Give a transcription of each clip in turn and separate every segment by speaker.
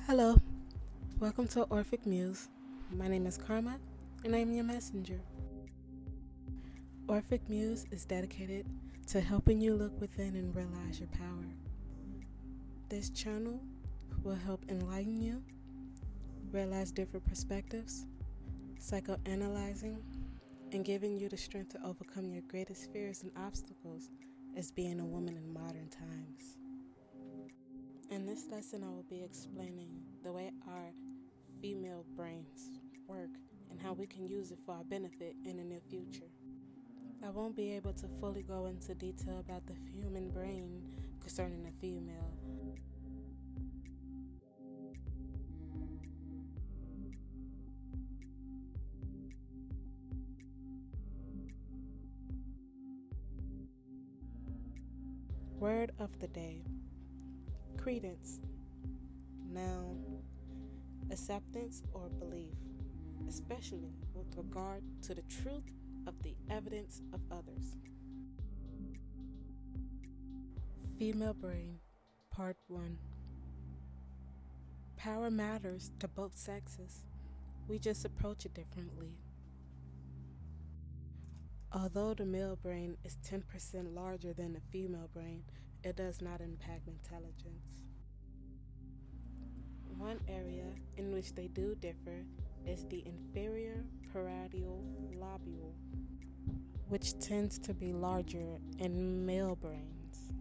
Speaker 1: Hello, welcome to Orphic Muse. My name is Karma, and I am your messenger. Orphic Muse is dedicated to helping you look within and realize your power. This channel will help enlighten you, realize different perspectives, psychoanalyzing, and giving you the strength to overcome your greatest fears and obstacles as being a woman in modern times. In this lesson, I will be explaining the way our female brains work and how we can use it for our benefit in the near future. I won't be able to fully go into detail about the human brain concerning the female. Word of the day: credence. Noun: acceptance or belief, especially with regard to the truth of the evidence of others. Female brain, part 1. Power matters to both sexes. We just approach it differently. Although the male brain is 10% larger than the female brain, it does not impact intelligence. One area in which they do differ is the inferior parietal lobule, which tends to be larger in male brains.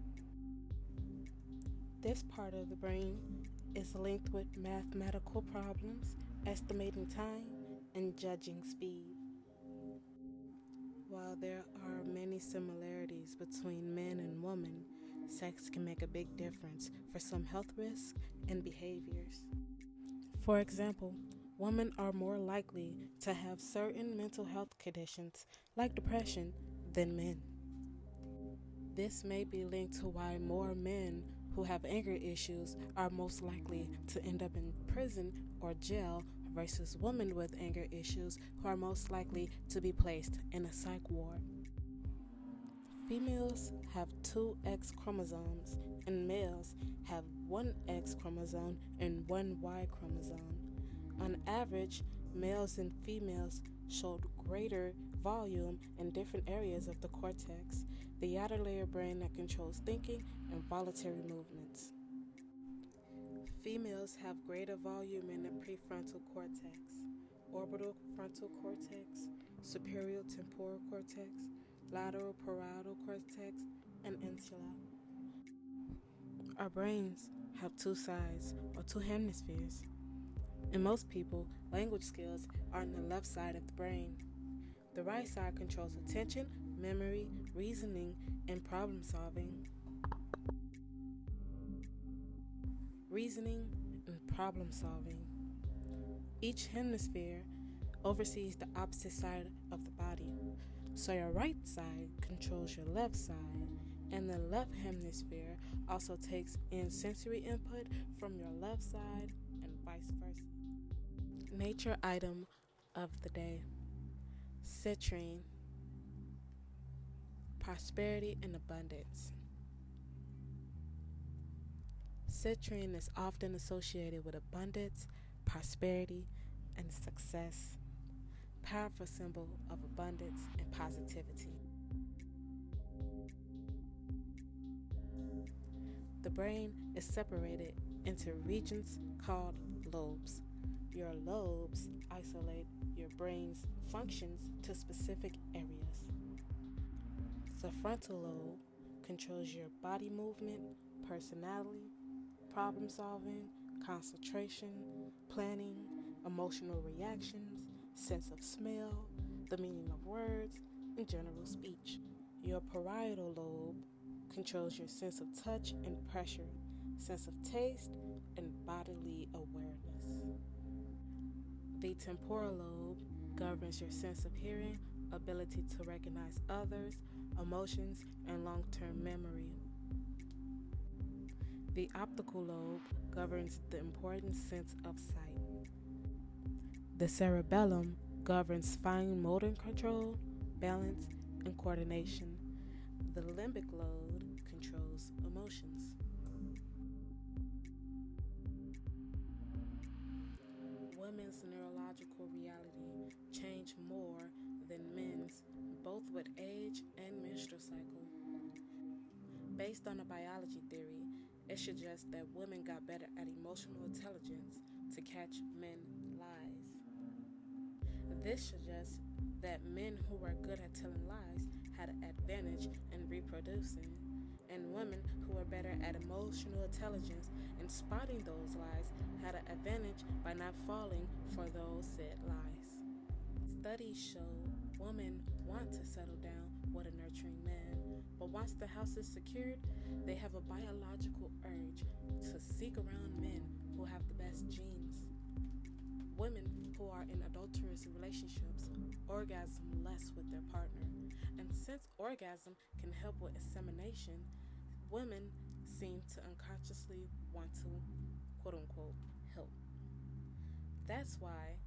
Speaker 1: This part of the brain is linked with mathematical problems, estimating time, and judging speed. While there are many similarities between men and women, sex can make a big difference for some health risks and behaviors. For example, women are more likely to have certain mental health conditions like depression than men. This may be linked to why more men who have anger issues are most likely to end up in prison or jail versus women with anger issues who are most likely to be placed in a psych ward. Females have 2 X chromosomes and males have 1 X chromosome and 1 Y chromosome. On average, males and females showed greater volume in different areas of the cortex, the outer layer brain that controls thinking and voluntary movements. Females have greater volume in the prefrontal cortex, orbital frontal cortex, superior temporal cortex, lateral parietal cortex, and insula. Our brains have 2 sides, or 2 hemispheres. In most people, language skills are on the left side of the brain. The right side controls attention, memory, reasoning, and problem solving. Each hemisphere oversees the opposite side of the body. So your right side controls your left side, and the left hemisphere also takes in sensory input from your left side and vice versa. Nature item of the day: citrine, prosperity and abundance. Citrine is often associated with abundance, prosperity, and success. Powerful symbol of abundance and positivity. The brain is separated into regions called lobes. Your lobes isolate your brain's functions to specific areas. The frontal lobe controls your body movement, personality, problem solving, concentration, planning, emotional reactions, sense of smell, the meaning of words, and general speech. Your parietal lobe controls your sense of touch and pressure, sense of taste, and bodily awareness. The temporal lobe governs your sense of hearing, ability to recognize others, emotions, and long-term memory. The optical lobe governs the important sense of sight. The cerebellum governs fine motor control, balance, and coordination. The limbic lobe controls emotions. women's neurological reality change more than men's, both with age and menstrual cycle. Based on a biology theory, it suggests that women got better at emotional intelligence to catch men's lies. This suggests that men who were good at telling lies had an advantage in reproducing, and women who were better at emotional intelligence and spotting those lies had an advantage by not falling for those said lies. Studies show women want to settle down with a nurturing man, but once the house is secured, they have a biological urge to seek around men who have the best genes. Women who are in adulterous relationships orgasm less with their partner, and since orgasm can help with insemination, women seem to unconsciously want to, quote-unquote, help. That's why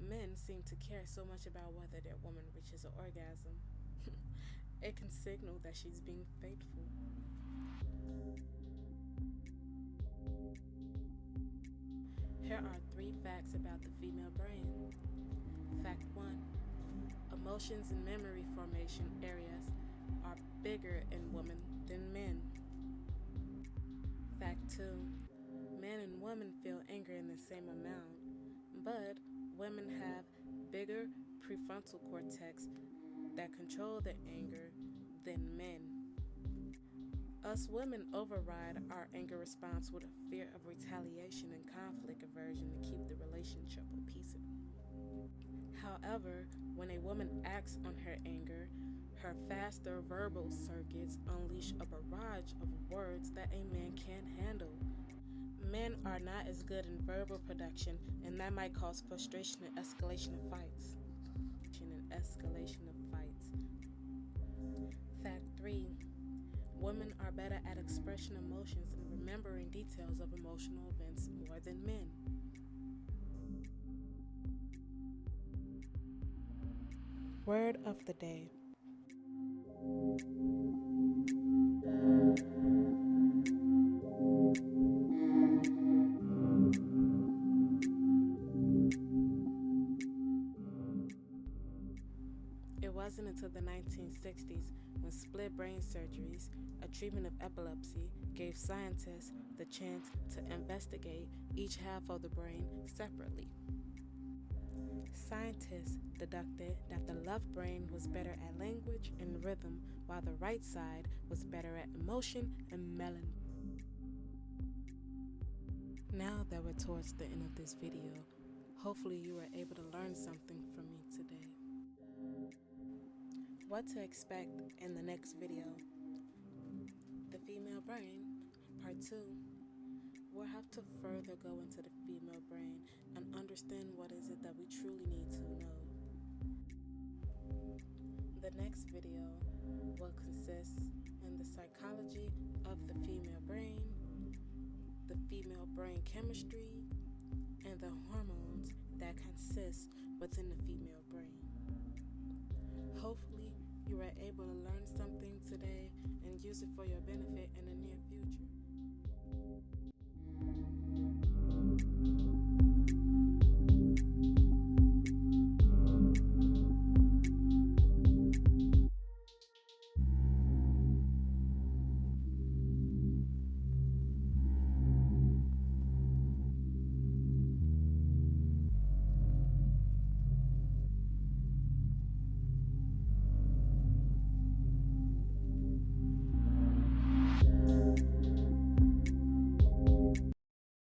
Speaker 1: men seem to care so much about whether their woman reaches an orgasm. It can signal that she's being faithful. Here are 3 facts about the female brain. Fact 1. Emotions and memory formation areas are bigger in women than men. Fact 2. Men and women feel anger in the same amount, but women have bigger prefrontal cortex that control their anger than men. Us women override our anger response with a fear of retaliation and conflict aversion to keep the relationship cohesive. However, when a woman acts on her anger, her faster verbal circuits unleash a barrage of words that a man can't handle. Men are not as good in verbal production, and that might cause frustration and escalation of fights. Fact 3. Women are better at expressing emotions and remembering details of emotional events more than men. Word of the day. It wasn't until the 1960s when split brain surgeries, a treatment of epilepsy, gave scientists the chance to investigate each half of the brain separately. Scientists deduced that the left brain was better at language and rhythm, while the right side was better at emotion and melancholy. Now that we're towards the end of this video, hopefully you were able to learn something from me today. What to expect in the next video. The female brain, part 2. We'll have to further go into the female brain and understand what is it that we truly need to know. The next video will consist in the psychology of the female brain, the female brain chemistry, and the hormones that consist within the female brain. Hopefully, you were able to learn something today and use it for your benefit in the near future.